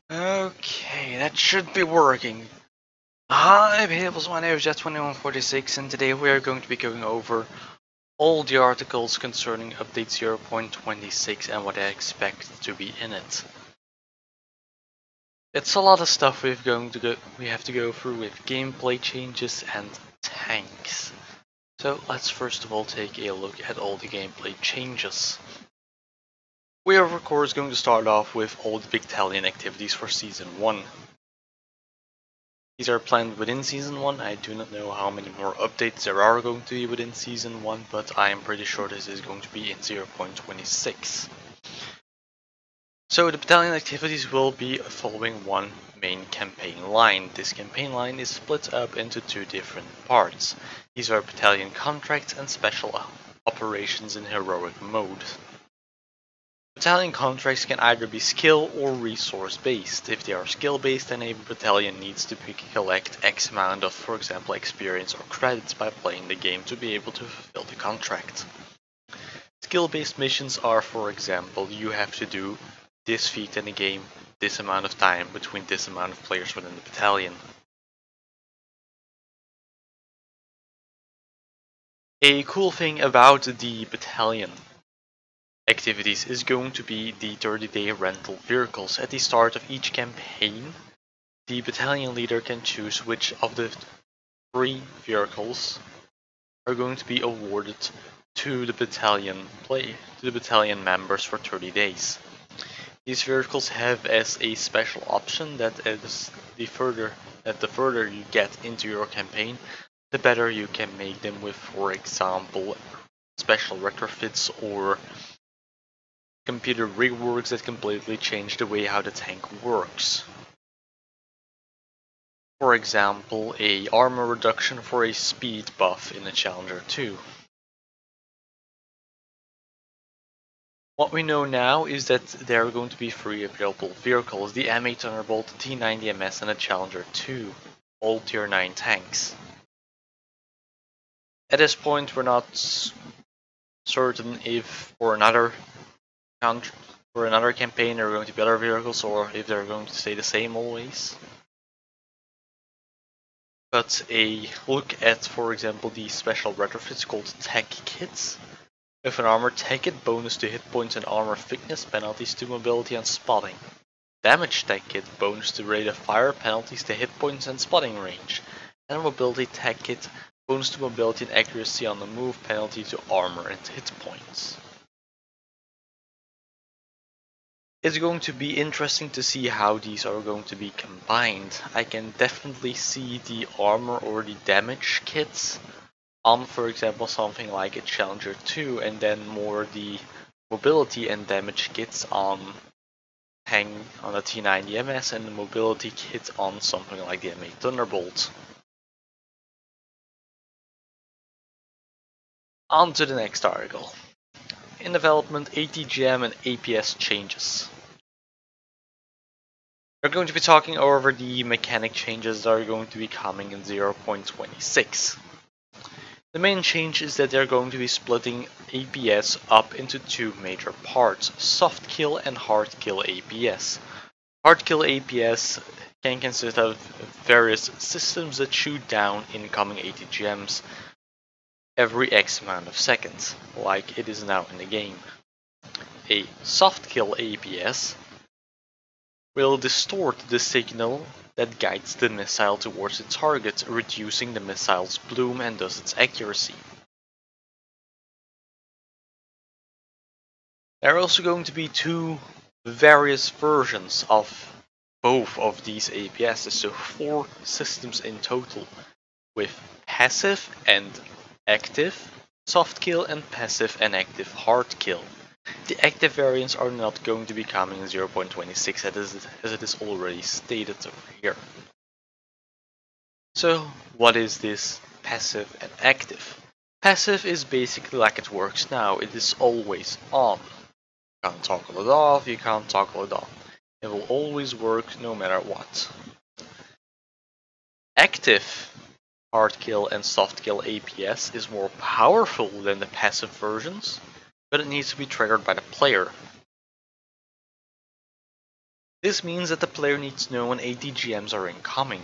Okay, that should be working. Hi people, my name is Jet2146 and today we are going to be going over all the articles concerning update 0.26 and what I expect to be in it. It's a lot of stuff we have to go through with gameplay changes and tanks. So let's first of all take a look at all the gameplay changes. We are of course going to start off with all the battalion activities for Season 1. These are planned within Season 1, I do not know how many more updates there are going to be within Season 1, but I am pretty sure this is going to be in 0.26. So the battalion activities will be following one main campaign line. This campaign line is split up into two different parts. These are battalion contracts and special operations in heroic mode. Battalion contracts can either be skill or resource based. If they are skill based, then a battalion needs to collect X amount of, for example, experience or credits by playing the game to be able to fulfill the contract. Skill based missions are, for example, you have to do this feat in the game, this amount of time between this amount of players within the battalion. A cool thing about the battalion activities is going to be the 30-day rental vehicles. At the start of each campaign, the battalion leader can choose which of the 3 vehicles are going to be awarded to the battalion members for 30 days. These vehicles have as a special option that the further you get into your campaign, the better you can make them with, for example, special retrofits or computer reworks that completely change the way how the tank works. For example, a armor reduction for a speed buff in the Challenger 2. What we know now is that there are going to be 3 available vehicles: the M8 Thunderbolt, the T90MS and the Challenger 2, all tier 9 tanks. At this point we're not certain if for another campaign there are going to be other vehicles or if they're going to stay the same always. But a look at, for example, the special retrofits called tech kits. With an armor tech kit, bonus to hit points and armor thickness, penalties to mobility and spotting. Damage tech kit, bonus to rate of fire, penalties to hit points and spotting range. And mobility tech kit, bonus to mobility and accuracy on the move, penalty to armor and hit points. It's going to be interesting to see how these are going to be combined. I can definitely see the armor or the damage kits on, for example, something like a Challenger 2, and then more the mobility and damage kits on the T90MS and the mobility kit on something like the M8 Thunderbolt. On to the next article. In development, ATGM and APS changes. We're going to be talking over the mechanic changes that are going to be coming in 0.26. The main change is that they're going to be splitting APS up into 2 major parts: soft kill and hard kill APS. Hard kill APS can consist of various systems that shoot down incoming ATGMs every X amount of seconds, like it is now in the game. A soft kill APS will distort the signal that guides the missile towards its target, reducing the missile's bloom and thus its accuracy. There are also going to be 2 various versions of both of these APSs, so 4 systems in total, with passive and active soft kill and passive and active hard kill. The active variants are not going to be coming in 0.26 as it is already stated over here. So what is this passive and active? Passive is basically like it works now. It is always on. You can't toggle it off, you can't toggle it on. It will always work no matter what. Active hard kill and soft kill APS is more powerful than the passive versions, but it needs to be triggered by the player. This means that the player needs to know when ATGMs are incoming.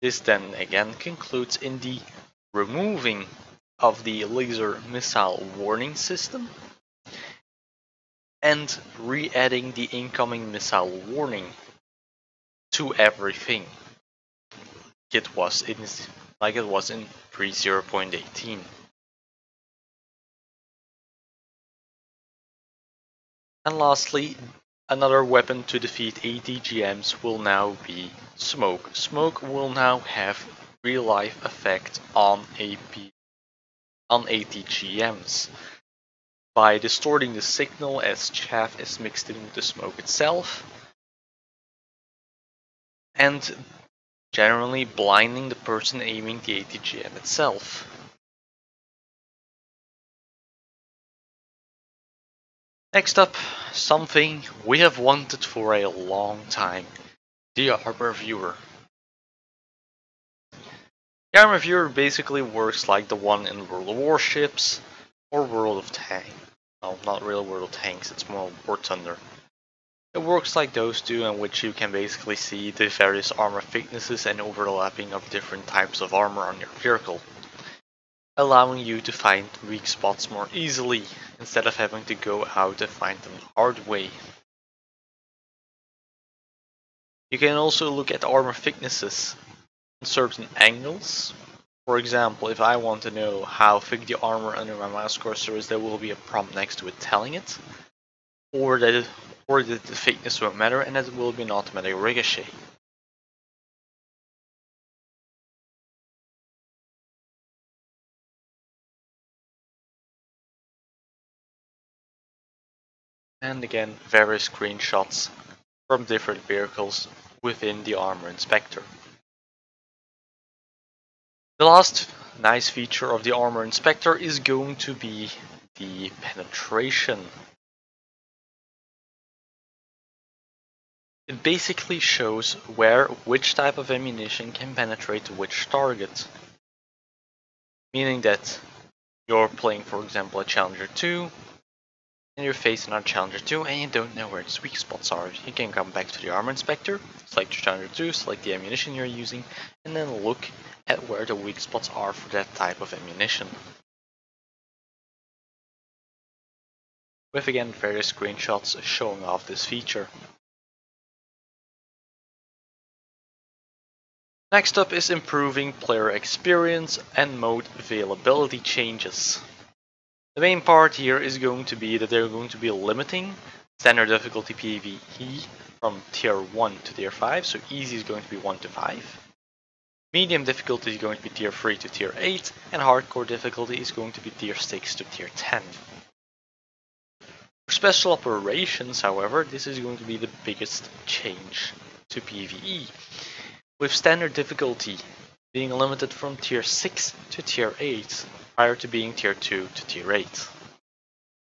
This then again concludes in the removing of the laser missile warning system and re-adding the incoming missile warning to everything like it was in 3.0.18. And lastly, another weapon to defeat ATGMs will now be smoke. Smoke will now have real life effect on ATGMs by distorting the signal as chaff is mixed in with the smoke itself, and generally blinding the person aiming the ATGM itself. Next up, something we have wanted for a long time, the Armor Viewer. The Armor Viewer basically works like the one in World of Warships or World of Tanks. No, not really World of Tanks, it's more War Thunder. It works like those two, in which you can basically see the various armor thicknesses and overlapping of different types of armor on your vehicle, allowing you to find weak spots more easily instead of having to go out and find them the hard way. You can also look at armor thicknesses in certain angles. For example, if I want to know how thick the armor under my mouse cursor is, there will be a prompt next to it telling it, or that the thickness won't matter, and that it will be an automatic ricochet. And again, various screenshots from different vehicles within the armor inspector. The last nice feature of the armor inspector is going to be the penetration. It basically shows which type of ammunition can penetrate which target. Meaning that you're playing, for example, a Challenger 2, and you're facing our Challenger 2 and you don't know where its weak spots are. You can come back to the armor inspector, select your Challenger 2, select the ammunition you're using, and then look at where the weak spots are for that type of ammunition. With again various screenshots showing off this feature. Next up is improving player experience and mode availability changes. The main part here is going to be that they're going to be limiting standard difficulty PvE from tier 1 to tier 5, so easy is going to be 1 to 5. Medium difficulty is going to be tier 3 to tier 8, and hardcore difficulty is going to be tier 6 to tier 10. For special operations, however, this is going to be the biggest change to PvE, with standard difficulty being limited from tier 6 to tier 8, prior to being tier 2 to tier 8.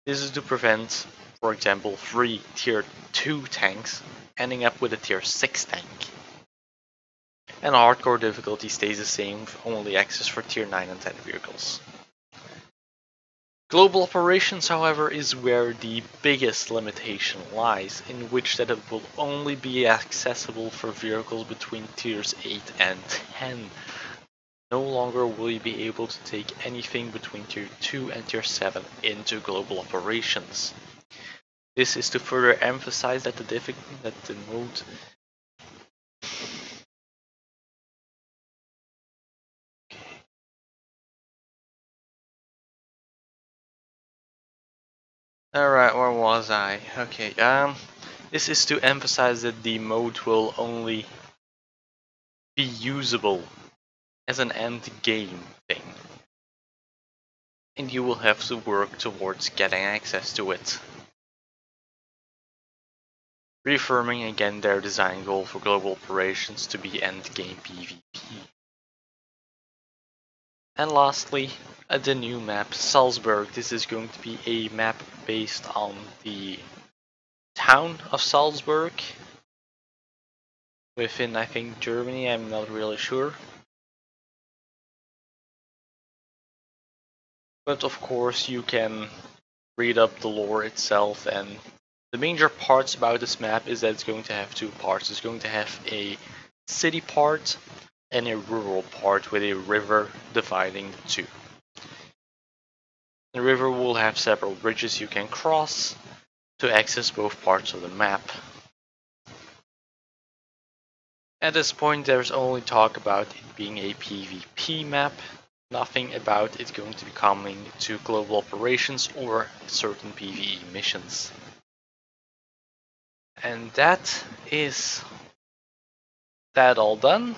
This is to prevent, for example, 3 tier 2 tanks ending up with a tier 6 tank. And hardcore difficulty stays the same, with only access for tier 9 and 10 vehicles. Global operations, however, is where the biggest limitation lies, in which that it will only be accessible for vehicles between tiers 8 and 10. No longer will you be able to take anything between tier 2 and tier 7 into global operations. This is to further emphasize that the mode Alright, where was I? Okay, this is to emphasize that the mode will only be usable as an end game thing, and you will have to work towards getting access to it. Reaffirming again their design goal for global operations to be end game PvP. And lastly, the new map, Salzburg. This is going to be a map based on the town of Salzburg, within, I think, Germany, I'm not really sure. But of course you can read up the lore itself, and The major parts about this map is that it's going to have two parts. It's going to have a city part and a rural part with a river dividing the two. The river will have several bridges you can cross to access both parts of the map. At this point there's only talk about it being a PvP map, nothing about it going to be coming to global operations or certain PvE missions. And that is that all done.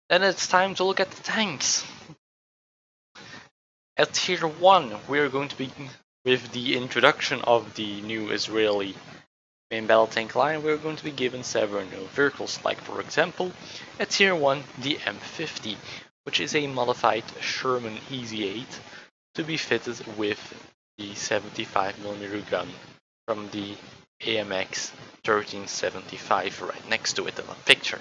Then it's time to look at the tanks. At tier 1 we are going to begin with the introduction of the new Israeli main battle tank line. We're going to be given several new vehicles, like for example at tier 1 the M50, which is a modified Sherman Easy 8 to be fitted with the 75mm gun from the AMX 1375 right next to it in the picture.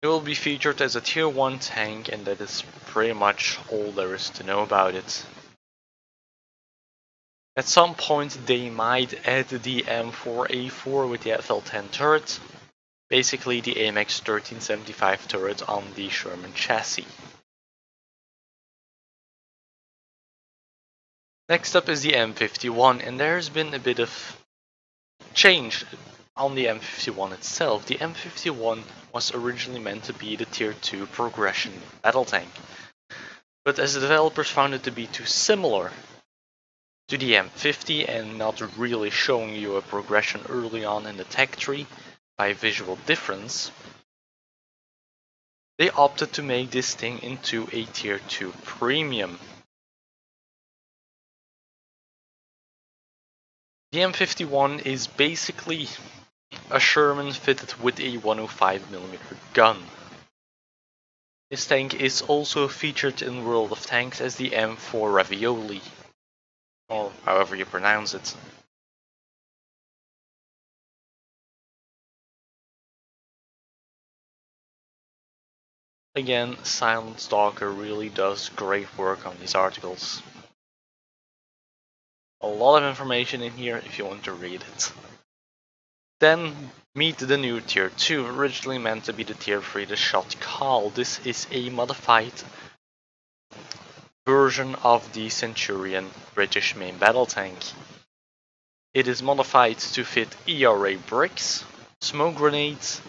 It will be featured as a tier 1 tank, and that is pretty much all there is to know about it. At some point they might add the M4A4 with the FL10 turret, basically the AMX 1375 turret on the Sherman chassis. Next up is the M51, and there's been a bit of change on the M51 itself. The M51 was originally meant to be the tier 2 progression battle tank, but as the developers found it to be too similar to the M50 and not really showing you a progression early on in the tech tree by visual difference, they opted to make this thing into a tier 2 premium. The M51 is basically a Sherman fitted with a 105mm gun. This tank is also featured in World of Tanks as the M4 Ravioli, or however you pronounce it. Again, Silent Stalker really does great work on these articles. A lot of information in here if you want to read it. Then meet the new tier 2, originally meant to be the tier 3, the Shot Call. This is a modified version of the Centurion British main battle tank. It is modified to fit ERA bricks, smoke grenades,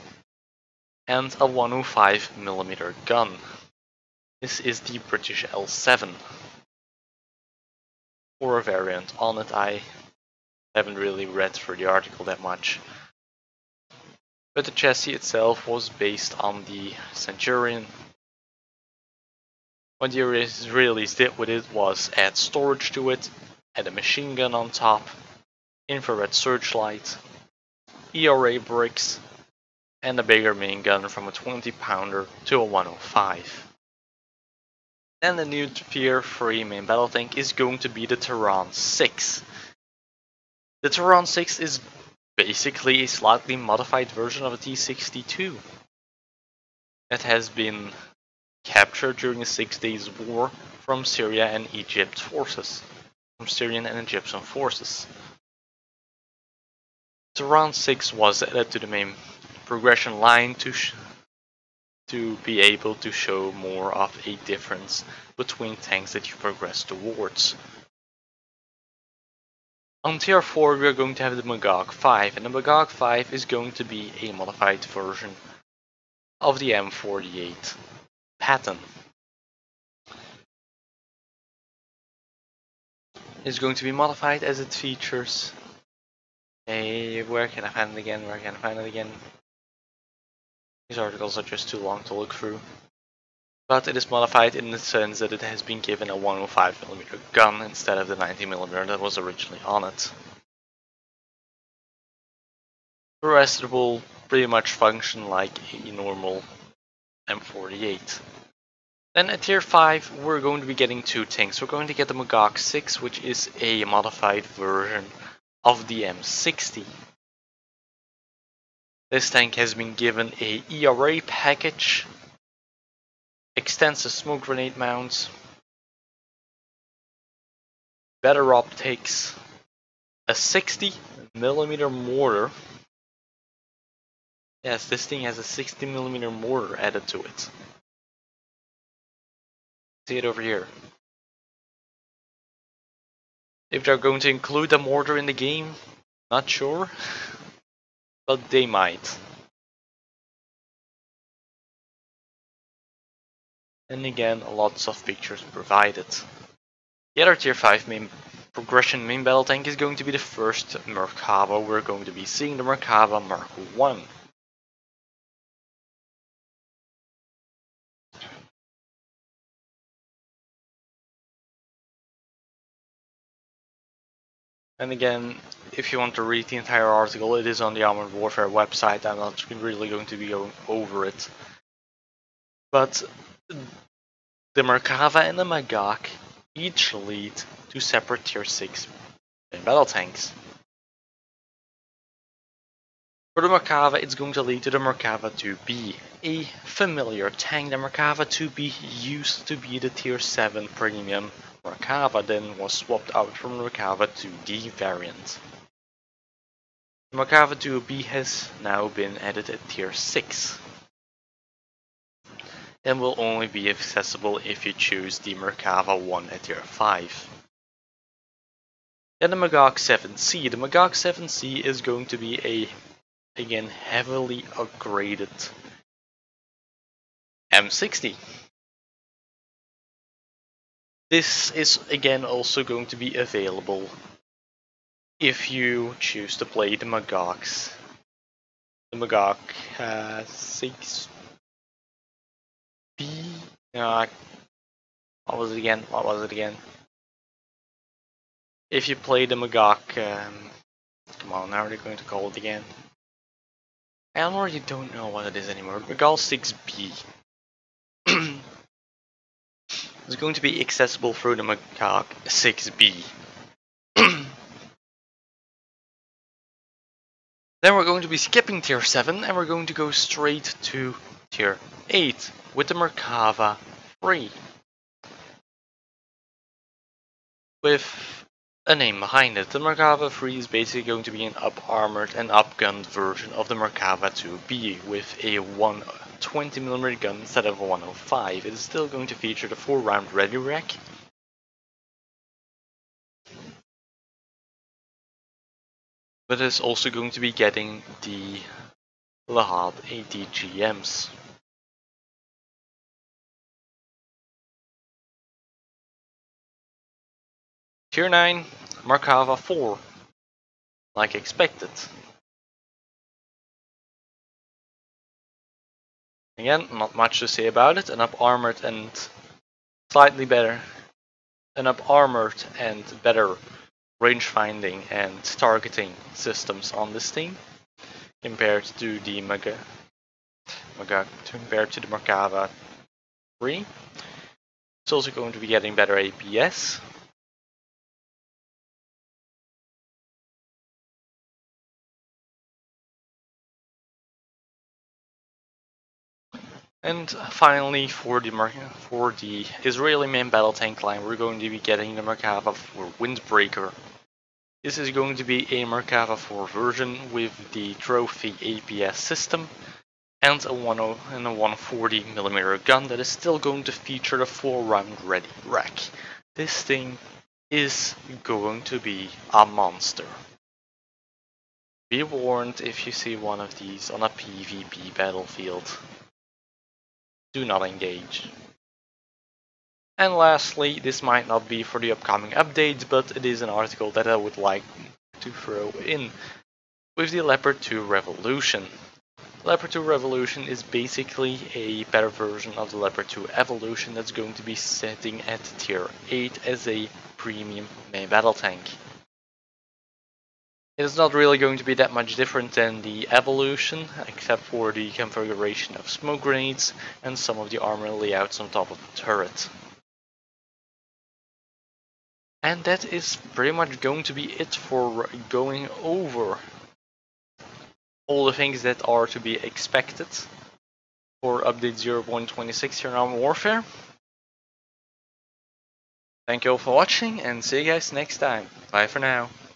and a 105mm gun. This is the British L7. Or a variant on it. I haven't really read through the article that much. But the chassis itself was based on the Centurion. What the Israelis did with it was add storage to it, add a machine gun on top, infrared searchlight, ERA bricks, and a bigger main gun from a 20-pounder to a 105. Then the new tier 3 main battle tank is going to be the Tehran 6. The Tehran 6 is basically a slightly modified version of a T-62 that has been captured during the 6 Days War from Syria and Egypt forces. From Syrian and Egyptian forces. Tehran 6 was added to the main progression line to be able to show more of a difference between tanks that you progress towards. On tier 4 we are going to have the Magog 5, and the Magog 5 is going to be a modified version of the M48 Patton. It's going to be modified as it features a... where can I find it again? These articles are just too long to look through. But it is modified in the sense that it has been given a 105mm gun instead of the 90mm that was originally on it. The rest will pretty much function like a normal M48. Then at tier 5 we're going to be getting two tanks. We're going to get the Magog 6, which is a modified version of the M60. This tank has been given a ERA package, extensive smoke grenade mounts, better optics, a 60mm mortar. Yes, this thing has a 60mm mortar added to it. See it over here. If they're going to include a mortar in the game, not sure, but they might. And again, lots of pictures provided. The other tier 5 main progression main battle tank is going to be the first Merkava. We're going to be seeing the Merkava Mark 1. And again, if you want to read the entire article, it is on the Armored Warfare website. I'm not really going to be going over it. But the Merkava and the Magok each lead to separate tier 6 battle tanks. For the Merkava, it's going to lead to the Merkava 2B, a familiar tank. The Merkava 2B used to be the tier 7 premium Merkava, then was swapped out from the Merkava 2D variant. The Merkava 2B has now been added at tier 6 and will only be accessible if you choose the Merkava 1 at tier 5. Then the Magok 7C. The Magok 7C is going to be a, again, heavily upgraded M60. This is again also going to be available if you choose to play the Magoks. The Magok 6B. What was it again? What was it again? If you play the Magok, come on, how are they going to call it again? I already don't know what it is anymore. Magok 6B. It's going to be accessible through the Magok 6B. Then we're going to be skipping tier 7 and we're going to go straight to tier 8 with the Merkava 3. With a name behind it, the Merkava 3 is basically going to be an up-armored and up-gunned version of the Merkava 2B with a 120mm gun instead of a 105. It is still going to feature the 4-round ready rack. But it's also going to be getting the Lahad ATGMs. Tier 9, Merkava 4, like expected. Again, not much to say about it, an up-armored and slightly better, an up-armored and better range finding and targeting systems on this thing compared to the Merkava 3. It's also going to be getting better APS. And finally, for the Israeli main battle tank line, we're going to be getting the Merkava 4 Windbreaker. This is going to be a Merkava 4 version with the trophy APS system and a 140mm gun that is still going to feature the 4-round ready rack. This thing is going to be a monster. Be warned if you see one of these on a PvP battlefield. Do not engage. And lastly, this might not be for the upcoming updates, but it is an article that I would like to throw in with the Leopard 2 Revolution. Leopard 2 Revolution is basically a better version of the Leopard 2 Evolution that's going to be sitting at tier 8 as a premium main battle tank. It is not really going to be that much different than the Evolution, except for the configuration of smoke grenades and some of the armor layouts on top of the turret. And that is pretty much going to be it for going over all the things that are to be expected for update 0.26 here in Armored Warfare. Thank you all for watching and see you guys next time. Bye for now.